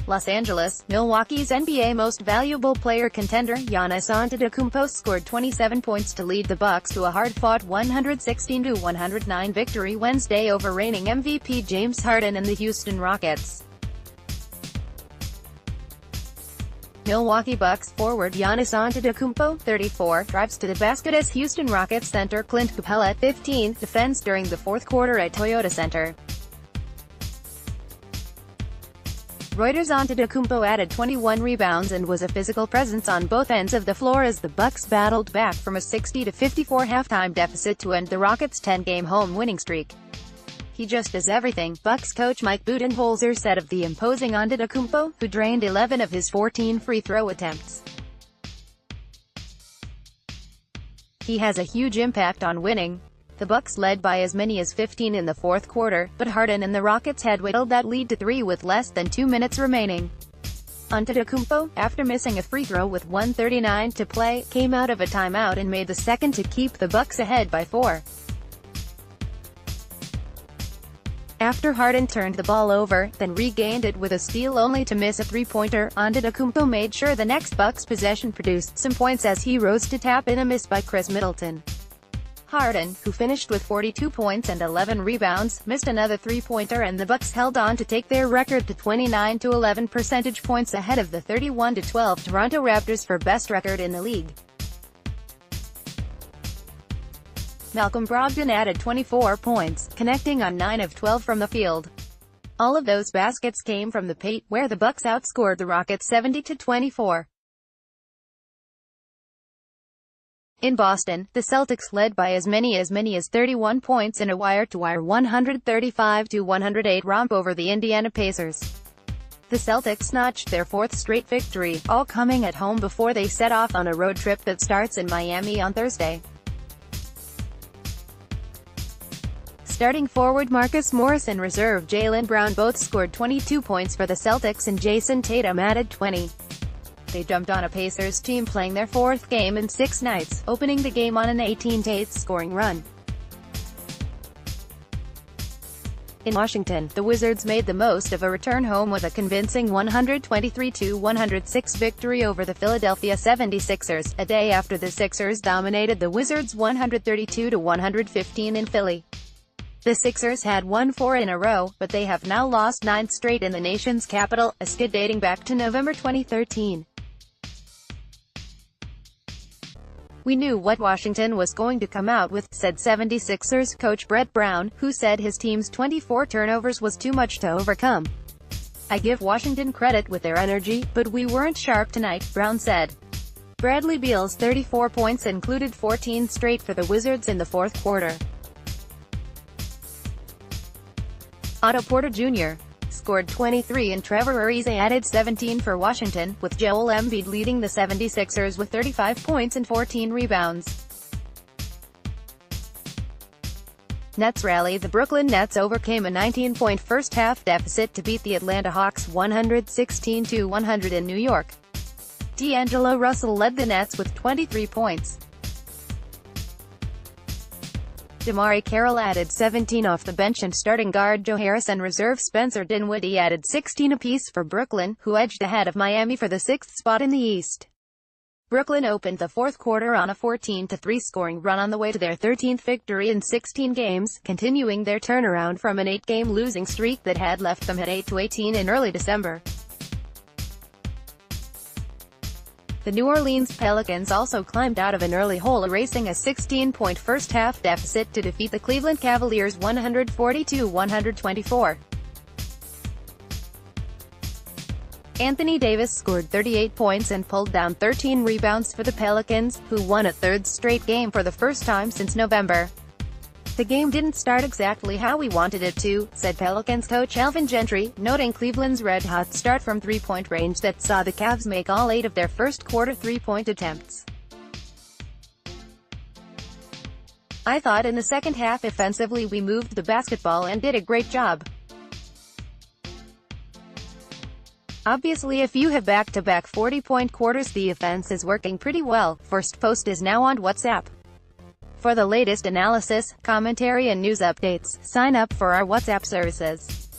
Los Angeles, Milwaukee's NBA Most Valuable Player contender Giannis Antetokounmpo scored 27 points to lead the Bucks to a hard-fought 116-109 victory Wednesday over reigning MVP James Harden and the Houston Rockets. Milwaukee Bucks forward Giannis Antetokounmpo, 34, drives to the basket as Houston Rockets center Clint Capela, 15, defends during the fourth quarter at Toyota Center. Reuters Antetokounmpo added 21 rebounds and was a physical presence on both ends of the floor as the Bucks battled back from a 60-54 halftime deficit to end the Rockets' 10-game home winning streak. "He just does everything," Bucks coach Mike Budenholzer said of the imposing Antetokounmpo, who drained 11 of his 14 free throw attempts. "He has a huge impact on winning." The Bucks led by as many as 15 in the fourth quarter, but Harden and the Rockets had whittled that lead to 3 with less than 2 minutes remaining. Antetokounmpo, after missing a free throw with 1:39 to play, came out of a timeout and made the second to keep the Bucks ahead by 4. After Harden turned the ball over, then regained it with a steal only to miss a three-pointer, Antetokounmpo made sure the next Bucks possession produced some points as he rose to tap in a miss by Chris Middleton. Harden, who finished with 42 points and 11 rebounds, missed another three-pointer and the Bucks held on to take their record to 29-11 percentage points ahead of the 31-12 Toronto Raptors for best record in the league. Malcolm Brogdon added 24 points, connecting on 9 of 12 from the field. All of those baskets came from the paint, where the Bucks outscored the Rockets 70-24. In Boston, the Celtics led by as many as 31 points in a wire-to-wire 135-108 romp over the Indiana Pacers. The Celtics notched their 4th straight victory, all coming at home before they set off on a road trip that starts in Miami on Thursday. Starting forward Marcus Morris and reserve Jaylen Brown both scored 22 points for the Celtics and Jason Tatum added 20. They jumped on a Pacers team playing their 4th game in 6 nights, opening the game on an 18-8 scoring run. In Washington, the Wizards made the most of a return home with a convincing 123-106 victory over the Philadelphia 76ers, a day after the Sixers dominated the Wizards 132-115 in Philly. The Sixers had won 4 in a row, but they have now lost 9 straight in the nation's capital, a skid dating back to November 2013. "We knew what Washington was going to come out with," said 76ers coach Brett Brown, who said his team's 24 turnovers was too much to overcome. "I give Washington credit with their energy, but we weren't sharp tonight," Brown said. Bradley Beal's 34 points included 14 straight for the Wizards in the fourth quarter. Otto Porter Jr. scored 23 and Trevor Ariza added 17 for Washington, with Joel Embiid leading the 76ers with 35 points and 14 rebounds. Nets rally. The Brooklyn Nets overcame a 19-point first-half deficit to beat the Atlanta Hawks 116-100 in New York. D'Angelo Russell led the Nets with 23 points. DeMarre Carroll added 17 off the bench and starting guard Joe Harris and reserve Spencer Dinwiddie added 16 apiece for Brooklyn, who edged ahead of Miami for the 6th spot in the East. Brooklyn opened the fourth quarter on a 14-3 scoring run on the way to their 13th victory in 16 games, continuing their turnaround from an 8-game losing streak that had left them at 8-18 in early December. The New Orleans Pelicans also climbed out of an early hole, erasing a 16-point first-half deficit to defeat the Cleveland Cavaliers 142-124. Anthony Davis scored 38 points and pulled down 13 rebounds for the Pelicans, who won a 3rd straight game for the first time since November. "The game didn't start exactly how we wanted it to," said Pelicans coach Alvin Gentry, noting Cleveland's red-hot start from three-point range that saw the Cavs make all 8 of their first-quarter three-point attempts. "I thought in the second half offensively we moved the basketball and did a great job. Obviously if you have back-to-back 40-point quarters the offense is working pretty well." First Post is now on WhatsApp. For the latest analysis, commentary and news updates, sign up for our WhatsApp services.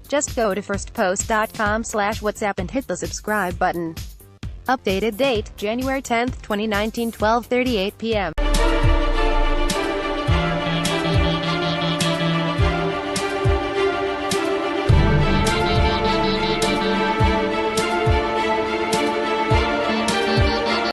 Just go to firstpost.com/whatsapp and hit the subscribe button. Updated date, January 10, 2019, 12:38 p.m.